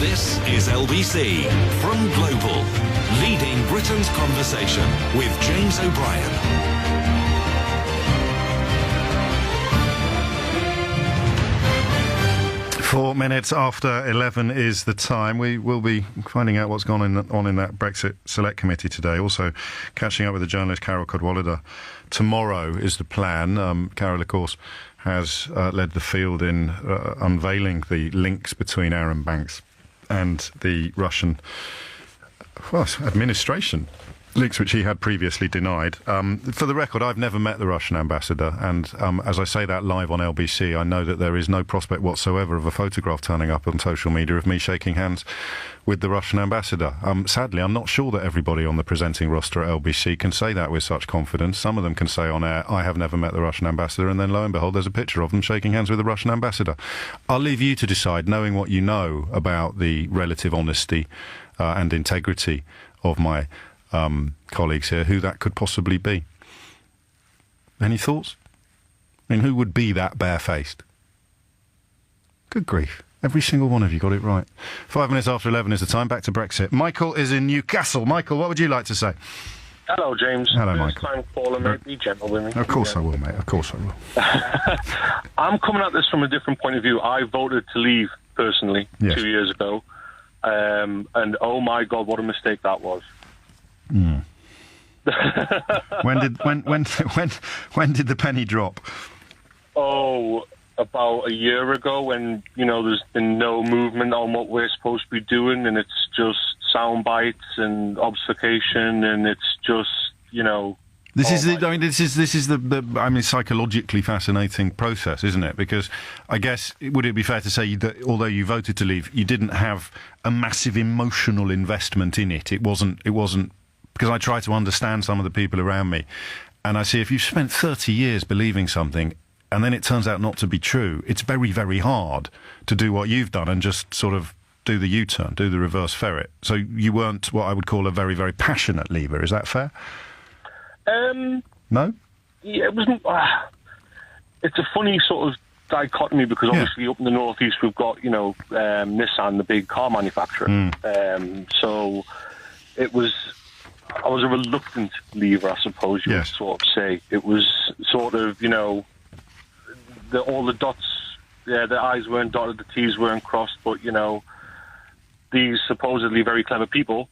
This is LBC from Global, leading Britain's conversation with James O'Brien. 4 minutes after 11 is the time. We will be finding out what's gone on in that Brexit Select Committee today. Also catching up with the journalist Carol Cadwallader. Tomorrow is the plan. Carol, of course, has led the field in unveiling the links between Arron Banks and the Russian administration. Links which he had previously denied. For the record, I've never met the Russian ambassador, and as I say that live on LBC, I know that there is no prospect whatsoever of a photograph turning up on social media of me shaking hands with the Russian ambassador. Sadly, I'm not sure that everybody on the presenting roster at LBC can say that with such confidence. Some of them can say on air, I have never met the Russian ambassador, and then lo and behold, there's a picture of them shaking hands with the Russian ambassador. I'll leave you to decide, knowing what you know about the relative honesty and integrity of my colleagues here, who that could possibly be. Any thoughts? I mean, who would be that barefaced? Good grief. Every single one of you got it right. 5 minutes after 11 is the time. Back to Brexit. Michael is in Newcastle. Michael, what would you like to say? Hello, James. Hello, First Michael. time caller, mate. Be gentle with me. Of course I will, mate. Of course I will. I'm coming at this from a different point of view. I voted to leave, personally, Yes. 2 years ago. And oh my God, what a mistake that was. Mm. When did the penny drop? Oh, about a year ago, when there's been no movement on what we're supposed to be doing, and it's just sound bites and obfuscation, and it's just This is the psychologically fascinating process, isn't it? Because I guess, would it be fair to say that although you voted to leave, you didn't have a massive emotional investment in it? It wasn't because I try to understand some of the people around me, and I see if you've spent 30 years believing something and then it turns out not to be true, it's very, very hard to do what you've done and just sort of do the U-turn, do the reverse ferret. So you weren't what I would call a very, very passionate leaver. Is that fair? No? Yeah, it wasn't. It's a funny sort of dichotomy, because obviously up in the northeast we've got Nissan, the big car manufacturer. So it was. I was a reluctant leaver, I suppose you would sort of say. It was sort of all the dots. Yeah, the I's weren't dotted, the T's weren't crossed, but these supposedly very clever people.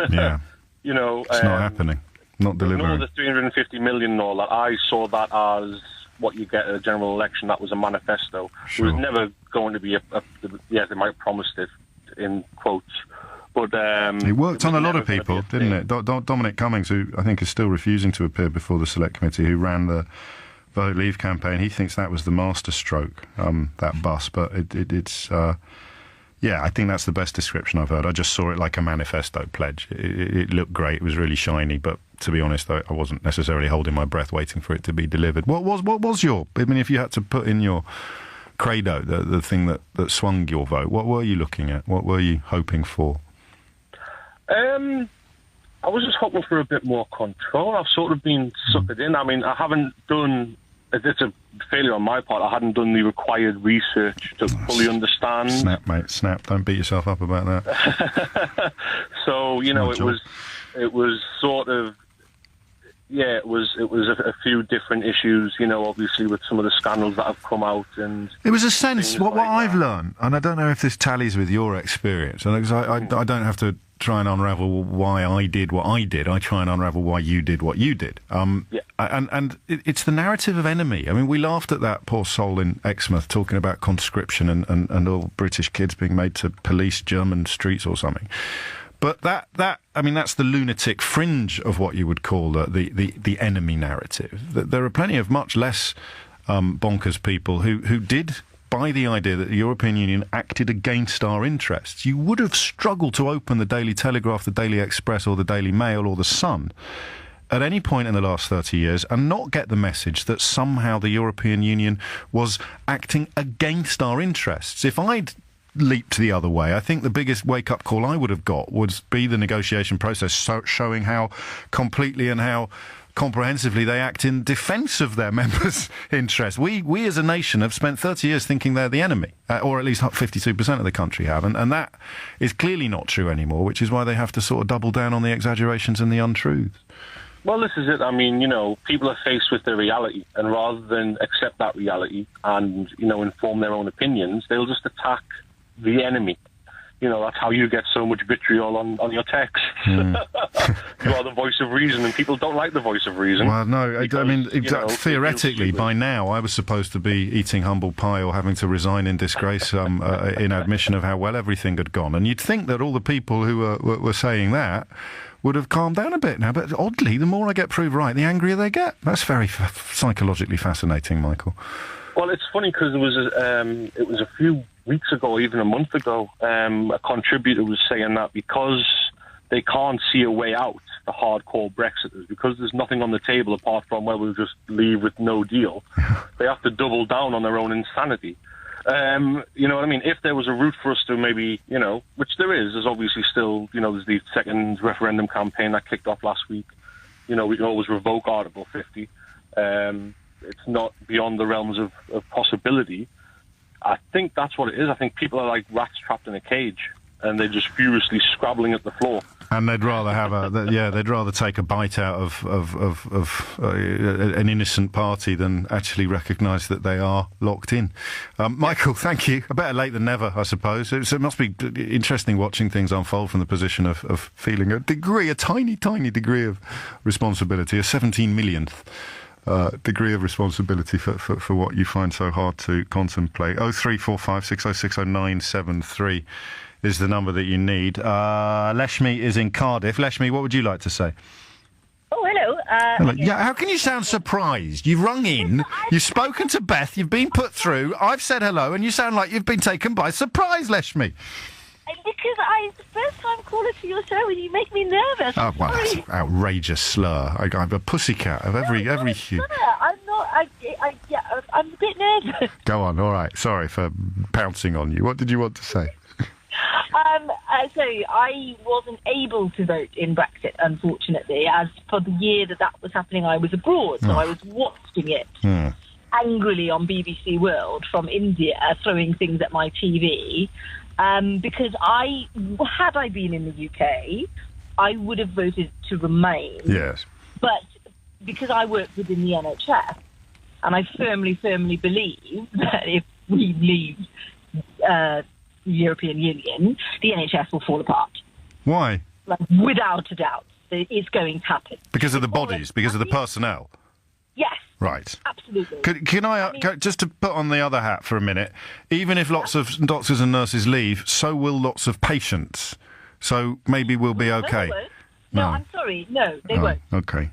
Yeah. It's not happening. Not delivering. The 350 million and all that, I saw that as what you get at a general election. That was a manifesto. Sure. It was never going to be they might have promised it, in quotes. But it worked on a lot of people, didn't it? Dominic Cummings, who I think is still refusing to appear before the Select Committee, who ran the Vote Leave campaign, he thinks that was the masterstroke, that bus. But it's... I think that's the best description I've heard. I just saw it like a manifesto pledge. It looked great. It was really shiny. But to be honest, I wasn't necessarily holding my breath waiting for it to be delivered. What was your... I mean, if you had to put in your credo, the thing that swung your vote, what were you looking at? What were you hoping for? I was just hoping for a bit more control. I've sort of been suckered in. I mean, I haven't done... It's a failure on my part. I hadn't done the required research to fully understand. Snap, mate, snap. Don't beat yourself up about that. So, it was sort of... Yeah, it was a few different issues, obviously with some of the scandals that have come out. And it was a sense, what I've learned, and I don't know if this tallies with your experience, and I don't have to try and unravel why I did what I did. I try and unravel why you did what you did. And it's the narrative of enemy. I mean, we laughed at that poor soul in Exmouth talking about conscription and all British kids being made to police German streets or something. But that's the lunatic fringe of what you would call the enemy narrative. There are plenty of much less bonkers people who did buy the idea that the European Union acted against our interests. You would have struggled to open the Daily Telegraph, the Daily Express, or the Daily Mail, or the Sun at any point in the last 30 years and not get the message that somehow the European Union was acting against our interests. If I'd leaped the other way, I think the biggest wake-up call I would have got would be the negotiation process showing how completely and how comprehensively they act in defence of their members' interests. We as a nation have spent 30 years thinking they're the enemy, or at least 52% of the country have, and that is clearly not true anymore, which is why they have to sort of double down on the exaggerations and the untruths. Well, this is it. I mean, people are faced with their reality, and rather than accept that reality and, inform their own opinions, they'll just attack the enemy. That's how you get so much vitriol on your texts. You are the voice of reason, and people don't like the voice of reason. Well, no, because, theoretically, by now, I was supposed to be eating humble pie or having to resign in disgrace in admission of how well everything had gone. And you'd think that all the people who were saying that would have calmed down a bit now. But oddly, the more I get proved right, the angrier they get. That's very psychologically fascinating, Michael. Well, it's funny because it was a few weeks ago, even a month ago, a contributor was saying that because they can't see a way out, the hardcore Brexiters, because there's nothing on the table apart from, well, we'll just leave with no deal, they have to double down on their own insanity. You know what I mean? If there was a route for us to maybe, which there's obviously still, there's the second referendum campaign that kicked off last week. We can always revoke Article 50. It's not beyond the realms of possibility. I think that's what it is. I think people are like rats trapped in a cage, and they're just furiously scrabbling at the floor. And they'd rather have they'd rather take a bite out of an innocent party than actually recognise that they are locked in. Michael, thank you. Better late than never, I suppose. It must be interesting watching things unfold from the position of feeling a tiny, tiny degree of responsibility, a 17 millionth. Degree of responsibility for what you find so hard to contemplate. 0345 606 0973 is the number that you need. Leshmi is in Cardiff. Leshmi, what would you like to say? Oh, hello. Hello. Yeah, how can you sound surprised? You've rung in, you've spoken to Beth, you've been put through, I've said hello, and you sound like you've been taken by surprise, Leshmi. Because it's the first time calling to your show and you make me nervous. Oh, well, that's an outrageous slur. I'm a pussycat of every hue. I'm not. I'm a bit nervous. Go on, all right. Sorry for pouncing on you. What did you want to say? So I wasn't able to vote in Brexit, unfortunately, as for the year that was happening, I was abroad, so I was watching it angrily on BBC World from India, throwing things at my TV. Because had I been in the UK, I would have voted to remain. Yes. But because I work within the NHS, and I firmly believe that if we leave the European Union, the NHS will fall apart. Why? Like, without a doubt, it's going to happen. Because of the bodies, because of the personnel? Yes. Right. Absolutely. Can I just to put on the other hat for a minute, even if lots of doctors and nurses leave, so will lots of patients. So maybe we'll be okay. No, I'm sorry. No, they won't. Okay.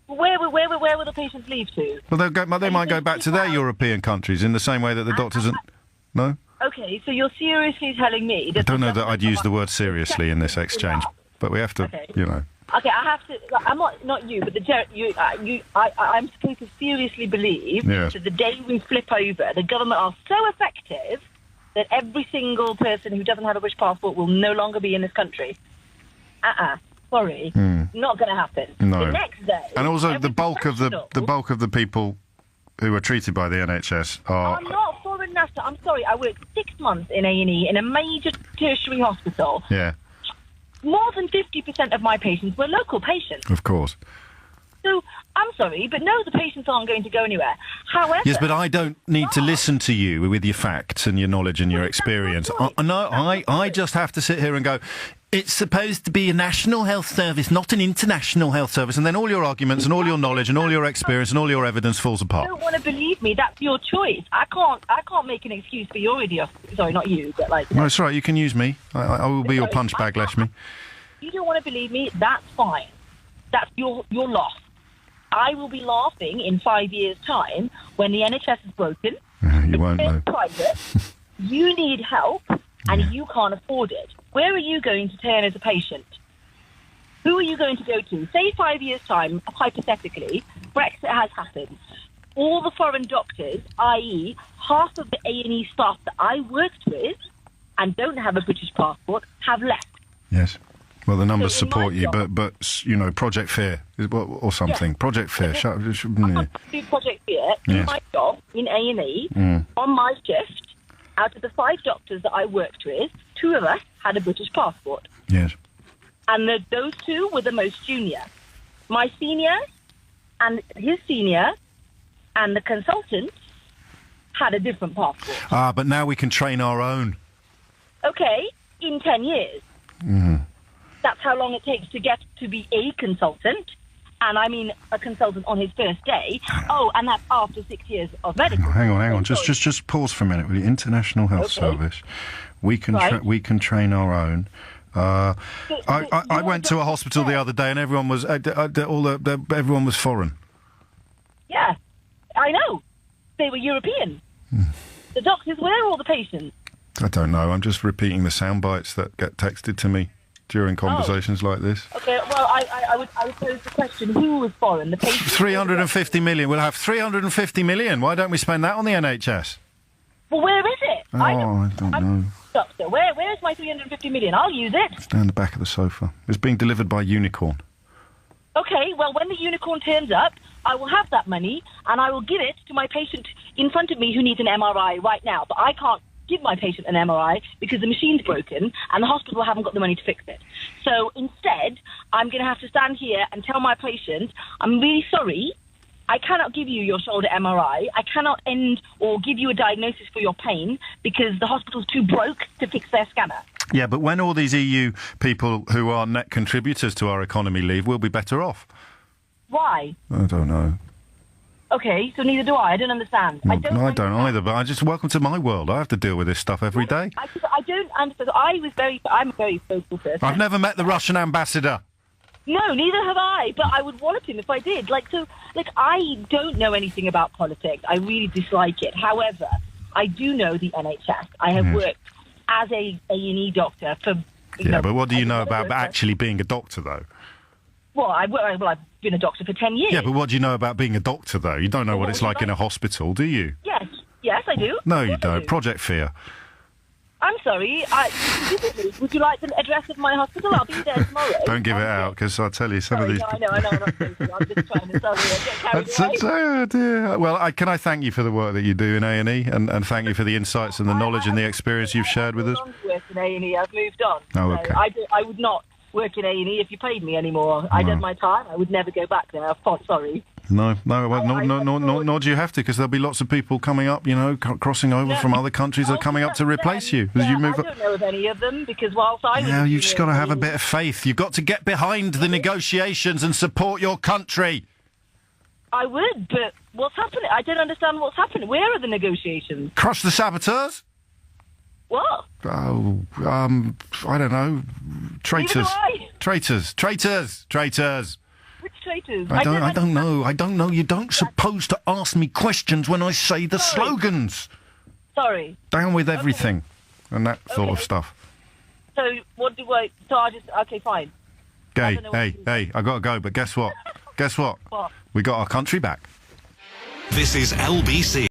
Where will the patients leave to? Well, they might go back to their European countries in the same way that the doctors and... No? Okay, so you're seriously telling me that... I don't know that I'd use the word seriously in this exchange, but we have to, Okay, I have to... I'm not you, but I'm supposed to seriously believe that the day we flip over, the government are so effective that every single person who doesn't have a British passport will no longer be in this country. Sorry, not going to happen. No. The next day... And also the bulk of the people who are treated by the NHS are... I'm not foreign national. I'm sorry, I worked 6 months in A&E in a major tertiary hospital. Yeah. More than 50% of my patients were local patients. Of course. So, I'm sorry, but no, the patients aren't going to go anywhere. However... Yes, but I don't need to listen to you with your facts and your knowledge and your experience. I just have to sit here and go, it's supposed to be a national health service, not an international health service, and then all your arguments and all your knowledge and all your experience and all your evidence falls apart. You don't want to believe me, that's your choice. I can't make an excuse for your idiocy. Sorry, not you, but like... No, it's all right, you can use me. I will be your punch bag, Leshmi. You don't want to believe me, that's fine. That's your loss. I will be laughing in 5 years' time when the NHS is broken. You won't know. Private. You need help, and you can't afford it. Where are you going to turn as a patient? Who are you going to go to? Say 5 years' time, hypothetically, Brexit has happened. All the foreign doctors, i.e. half of the A&E staff that I worked with and don't have a British passport, have left. Yes. Well, the numbers So in support my you, job- but you know, Project Fear or something. Yeah. Project Fear. do Project Fear in Yes. my job in A&E. Mm. On my shift, out of the 5 doctors that I worked with, 2 of us had a British passport. Yes. And those 2 were the most junior. My senior and his senior and the consultant had a different passport. But now we can train our own. Okay, in 10 years. Mm-hmm. That's how long it takes to get to be a consultant. And I mean a consultant on his first day. Oh, and that's after 6 years of medical. Hang on. Oh, Just pause for a minute. Will you? International Health Okay. Service. We can Right. we can train our own. I you're went to a hospital the other day, and everyone was everyone was foreign. Yeah, I know. They were European. The doctors were all the patients. I don't know. I'm just repeating the sound bites that get texted to me during conversations like this. Okay, well, I would pose the question, who was foreign? The patients? 350 million. We'll have 350 million. Why don't we spend that on the NHS? Well, where is it? Oh, I don't know. Doctor, where's my 350 million? I'll use it. It's down the back of the sofa. It's being delivered by Unicorn. Okay, well, when the unicorn turns up, I will have that money and I will give it to my patient in front of me who needs an MRI right now. But I can't give my patient an MRI because the machine's broken and the hospital haven't got the money to fix it. So instead, I'm going to have to stand here and tell my patient, I'm really sorry, I cannot give you your shoulder MRI. I cannot end or give you a diagnosis for your pain because the hospital's too broke to fix their scanner. Yeah, but when all these EU people who are net contributors to our economy leave, we'll be better off. Why? I don't know. Okay, so neither do I. I don't understand. No, I don't either, but welcome to my world. I have to deal with this stuff every day. I don't understand. I'm a very vocal person. I've never met the Russian ambassador. No, neither have I, but I would want him if I did. I don't know anything about politics. I really dislike it. However, I do know the NHS. I have worked as a A&E doctor for... but what do you know about actually being a doctor, though? Well, I've been a doctor for 10 years. Yeah, but what do you know about being a doctor, though? You don't know what it's like in a hospital, do you? Yes, I do. No, Of you course I don't. do. Project Fear. I'm sorry. Would you like the address of my hospital? I'll be there tomorrow. Don't give it out, because I'll tell you some of these... No, I know. I'm not supposed to. I'm just trying to sorry. I get carried away. Oh dear. Well, can I thank you for the work that you do in A&E, and thank you for the insights and the knowledge and the experience you've shared with us? I don't work in A&E. I've moved on. Oh, okay. I would not work in A&E if you paid me anymore. I did my time. I would never go back there. Sorry. No, nor do you have to, because there'll be lots of people coming up, crossing over from other countries that are coming up to replace you. As you move I don't know of any of them, because whilst I was... Yeah, you've just got to have a bit of faith. You've got to get behind the negotiations and support your country. I would, but what's happening? I don't understand what's happening. Where are the negotiations? Crush the saboteurs? What? Oh, I don't know. Traitors. Neither do I. Traitors. Which traitors? I don't know. You don't supposed to ask me questions when I say the slogans. Sorry. Down with everything. And that sort of stuff. So, what do I... So I just... Okay, fine. Hey, don't know what to do. I got to go, but guess what? What? We got our country back. This is LBC.